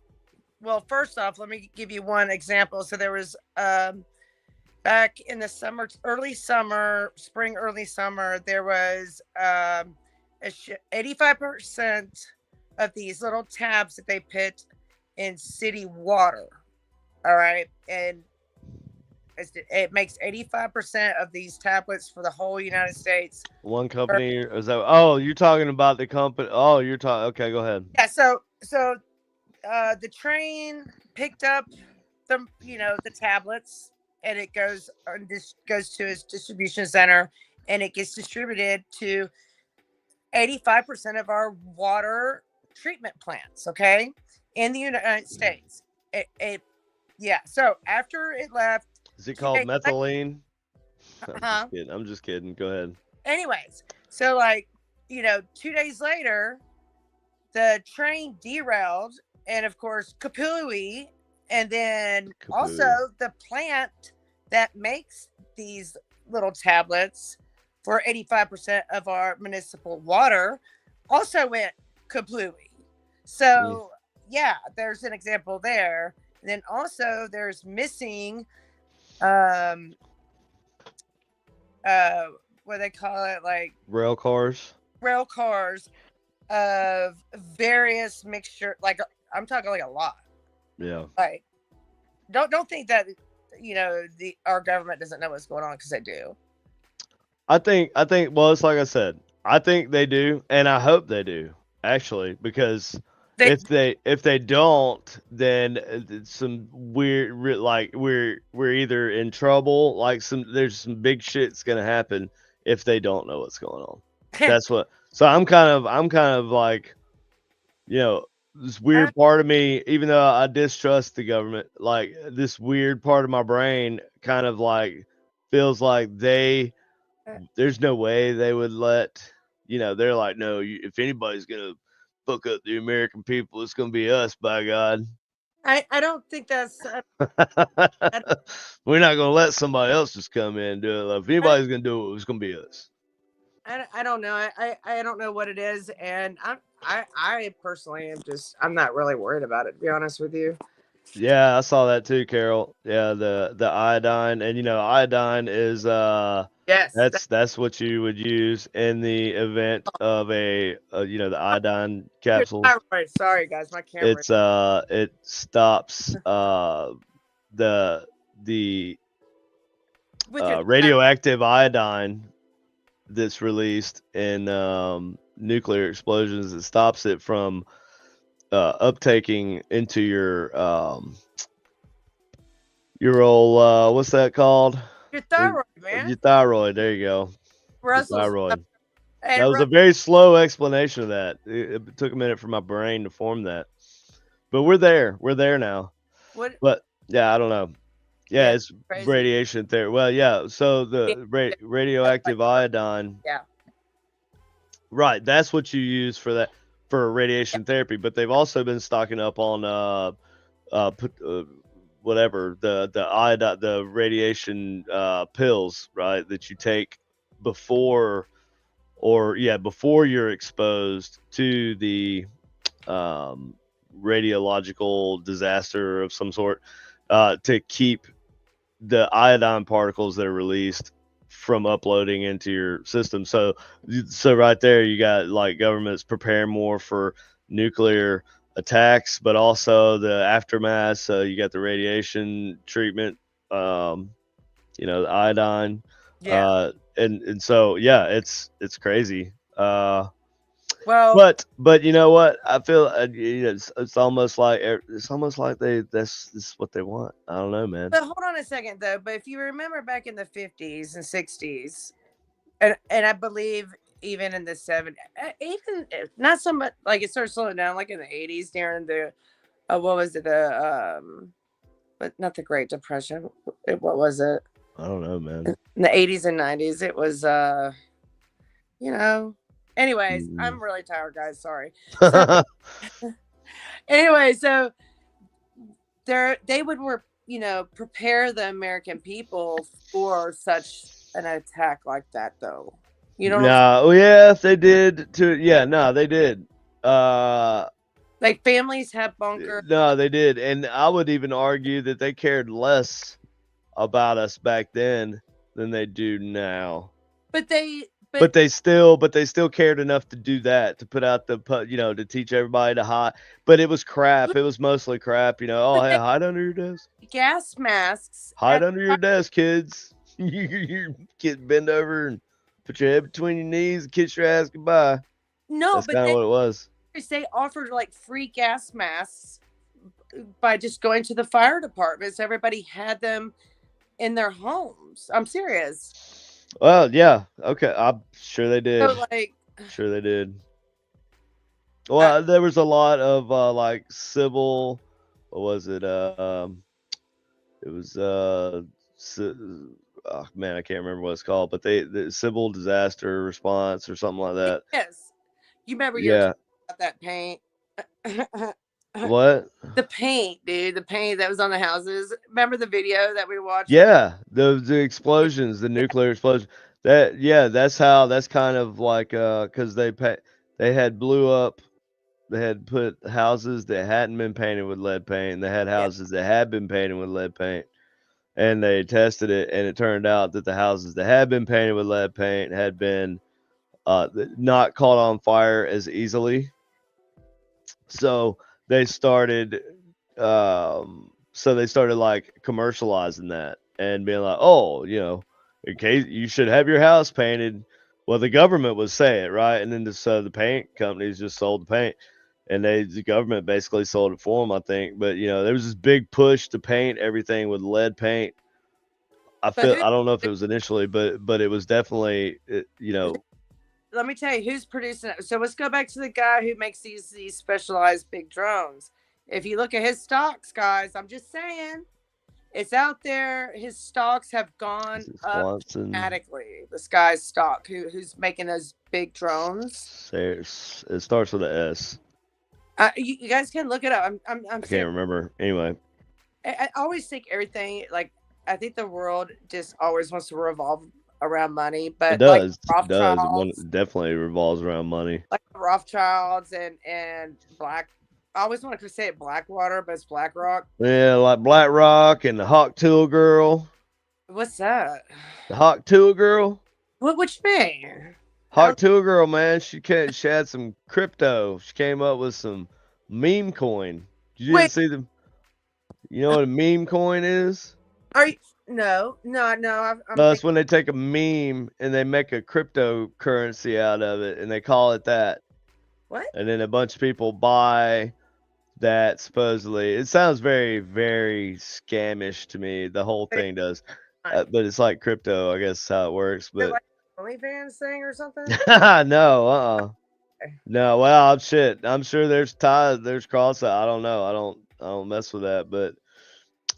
well, first off, let me give you one example. So there was back in the summer, spring, early summer, there was 85% of these little tabs that they put in city water. All right, and it makes 85% of these tablets for the whole United States. One company is that? Oh, you're talking about the company. Oh, you're talking. Okay, go ahead. Yeah. So the train picked up the tablets, and it goes to its distribution center, and it gets distributed to 85% of our water treatment plants. Okay, in the United States. Yeah. So after it left, Is it called methylene? Huh? I'm just kidding. Go ahead. Anyways, so 2 days later, the train derailed, and of course, kapooey. And then also the plant that makes these little tablets for 85% of our municipal water also went kablooey. So yeah, there's an example there. And then also there's missing what they call it, like rail cars of various mixture, like I'm talking like a lot. Yeah. Like don't think that our government doesn't know what's going on, because they do. I think well, it's like I said, I think they do, and I hope they do, actually, because if they don't, then some weird, like we're either in trouble, like there's some big shit's gonna happen if they don't know what's going on. That's what. So I'm kind of like, this weird part of me, even though I distrust the government, like this weird part of my brain kind of like feels like there's no way they would let, they're like, no, if anybody's gonna fuck up the American people, it's gonna be us, by God. I don't think that's We're not gonna let somebody else just come in and do it. Like, if anybody's gonna do it, it's gonna be us. I don't know. I don't know what it is, and I personally I'm not really worried about it, to be honest with you. Yeah, I saw that too, Carol. Yeah, the iodine, and iodine is yes, that's what you would use in the event of the iodine capsules. Sorry guys, my camera. It's it stops the radioactive iodine that's released in nuclear explosions. It stops it from uptaking into your old what's that called? Your thyroid, man. Your thyroid. There you go. Russell's thyroid. That was a very slow explanation of that. It took a minute for my brain to form that. But we're there. We're there now. What? But yeah, I don't know. Yeah, it's crazy. radiation therapy. Well, yeah. So the radioactive iodine. Yeah. Right. That's what you use for radiation therapy. But they've also been stocking up on whatever the iodine, the radiation pills, right, that you take before you're exposed to the radiological disaster of some sort, to keep the iodine particles that are released from uploading into your system. So right there, you got like governments preparing more for nuclear attacks, but also the aftermath. So you got the radiation treatment, the iodine, and so yeah, it's crazy. Well, but you know what? I feel it's almost like this is what they want. I don't know, man. but hold on a second though. But if you remember back in the 50s and 60s, and I believe even in the 70s, even not so much like it started slowing down like in the 80s during the what was it but not the Great Depression. What was it? I don't know, man. In the 80s and 90s, it was Anyways, I'm really tired, guys. Sorry. So, anyway, so they would prepare the American people for such an attack like that, though. You know what I'm saying? No, yeah, they did too. Yeah, no, they did. Like families have bunkers. No, they did, and I would even argue that they cared less about us back then than they do now. But they still cared enough to do that, to put out to teach everybody to hide. But it was crap. It was mostly crap. Oh, hey, hide under your desk. Gas masks. Hide under your desk, kids. You get bend over and put your head between your knees and kiss your ass goodbye. No, that's but kind of what it was. They offered like free gas masks by just going to the fire departments. Everybody had them in their homes. I'm serious. Well, yeah, okay, I'm sure they did. So, sure they did. Well, there was a lot of like civil. What was it? It was oh man, I can't remember what it's called, but the civil disaster response or something like that. Yes, you remember? Yeah. About that paint. What? The paint, dude. The paint that was on the houses. Remember the video that we watched? Yeah, the explosions, the nuclear explosion. That's kind of like because they had blew up. They had put houses that hadn't been painted with lead paint, and they had houses that had been painted with lead paint, and they tested it, and it turned out that the houses that had been painted with lead paint had been not caught on fire as easily. So they started like commercializing that and being like, oh, in case you should have your house painted. Well, the government would say it, right? And then the paint companies just sold the paint, and the government basically sold it for them, I think. But there was this big push to paint everything with lead paint. I don't know if it was initially, but it was definitely Let me tell you who's producing it. So let's go back to the guy who makes these specialized big drones. If you look at his stocks, guys, I'm just saying, it's out there. His stocks have gone up dramatically. This guy's stock, who's making those big drones. It starts with an S. You guys can look it up. I can't remember. Anyway, I always think everything I think the world just always wants to revolve around money, but it does. Like it does. It definitely revolves around money. Like Rothschilds and Black. I always want to say it Blackwater, but it's BlackRock. Yeah, like BlackRock and the Hawk Tool girl. What's that? The Hawk Tool girl. Which man? Hawk Tool girl, man. She had some crypto. She came up with some meme coin. You didn't see them? You know what a meme coin is? Are you? No. That's when they take a meme and they make a cryptocurrency out of it, and they call it that. What? And then a bunch of people buy that, supposedly. It sounds very, very scamish to me. The whole thing does. But it's like crypto, I guess, how it works. But like OnlyFans thing or something? No, no. Well, shit. I'm sure there's ties, there's cross. I don't know. I don't mess with that. But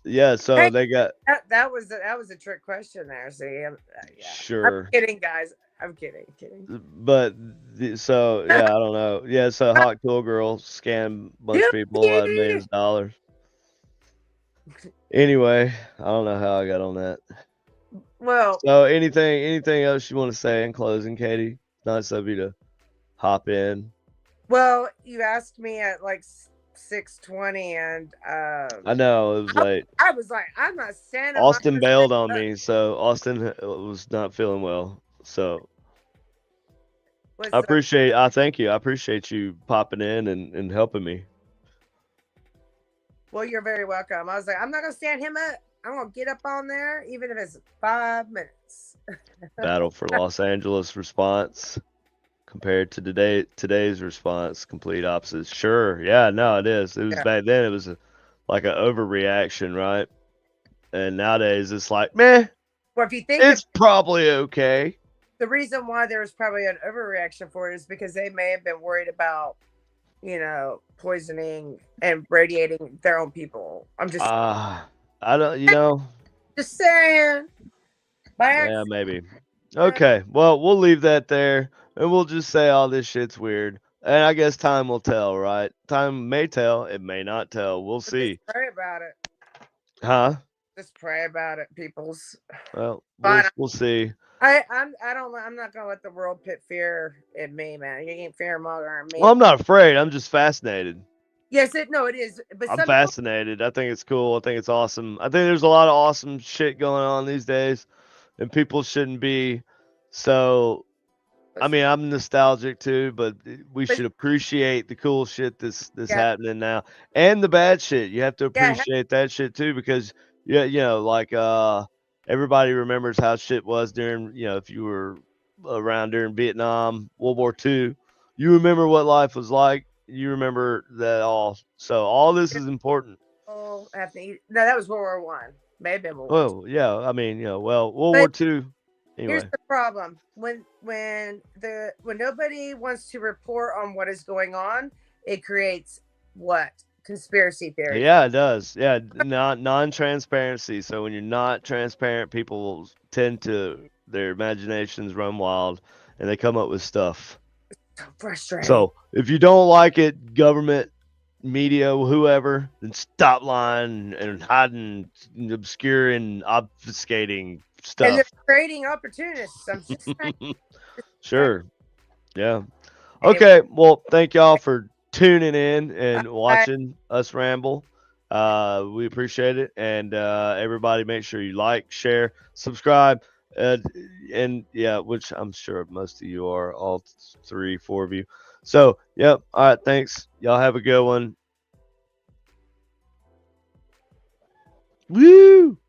yeah, so hey, they got that was a trick question there. See, yeah. Sure. I'm kidding, guys. I'm kidding. But so yeah, I don't know. Yeah, so Hawk Tool girl scammed a bunch of people out of millions of dollars. Anyway, I don't know how I got on that. Well, so anything else you want to say in closing, Katie? Nice of you to hop in. Well, you asked me at like 6:20, and I know it was late. I was like, I'm not standing. Austin bailed on me, so Austin was not feeling well. So I thank you. I appreciate you popping in and helping me. Well, you're very welcome. I was like, I'm not gonna stand him up. I'm gonna get up on there, even if it's 5 minutes. Battle for Los Angeles response. compared to today's response, complete opposite. Sure, yeah, no, it is. It was back then. It was like an overreaction, right? And nowadays it's like, meh. Well, if you think it's probably okay. The reason why there was probably an overreaction for it is because they may have been worried about, poisoning and radiating their own people. I'm just. I don't. Just saying. Yeah, maybe. Okay, well, we'll leave that there, and we'll just say all this shit's weird. And I guess time will tell, right? Time may tell, it may not tell. We'll see. Just pray about it. Huh? Just pray about it, peoples. Well, But we'll see. I'm not gonna let the world put fear in me, man. You ain't fear monger in me. Well, I'm not afraid. I'm just fascinated. Yes, it is. But I'm fascinated. I think it's cool. I think it's awesome. I think there's a lot of awesome shit going on these days, and people shouldn't be so. I mean, I'm nostalgic too, but we should appreciate the cool shit that's happening now, and the bad shit. You have to appreciate that shit too, because like everybody remembers how shit was during, if you were around during Vietnam, World War II, you remember what life was like. You remember that all. So all this is important. Oh, I have to eat. No, that was World War One. Maybe World War Oh, yeah. I mean, World War II. Anyway. Here's the problem: when nobody wants to report on what is going on, it creates what? Conspiracy theory. Yeah, it does. Yeah, non-transparency. So when you're not transparent, people tend to, their imaginations run wild, and they come up with stuff. So frustrating. So if you don't like it, government, media, whoever, then stop lying and hiding, obscuring, obfuscating stuff. And they're creating opportunists. I'm just saying. Sure. Yeah. Okay. Well, thank y'all for tuning in and watching us ramble. We appreciate it. And everybody, make sure you like, share, subscribe. And yeah, which I'm sure most of you are, all 3, 4 of you. So, yep. All right. Thanks. Y'all have a good one. Woo!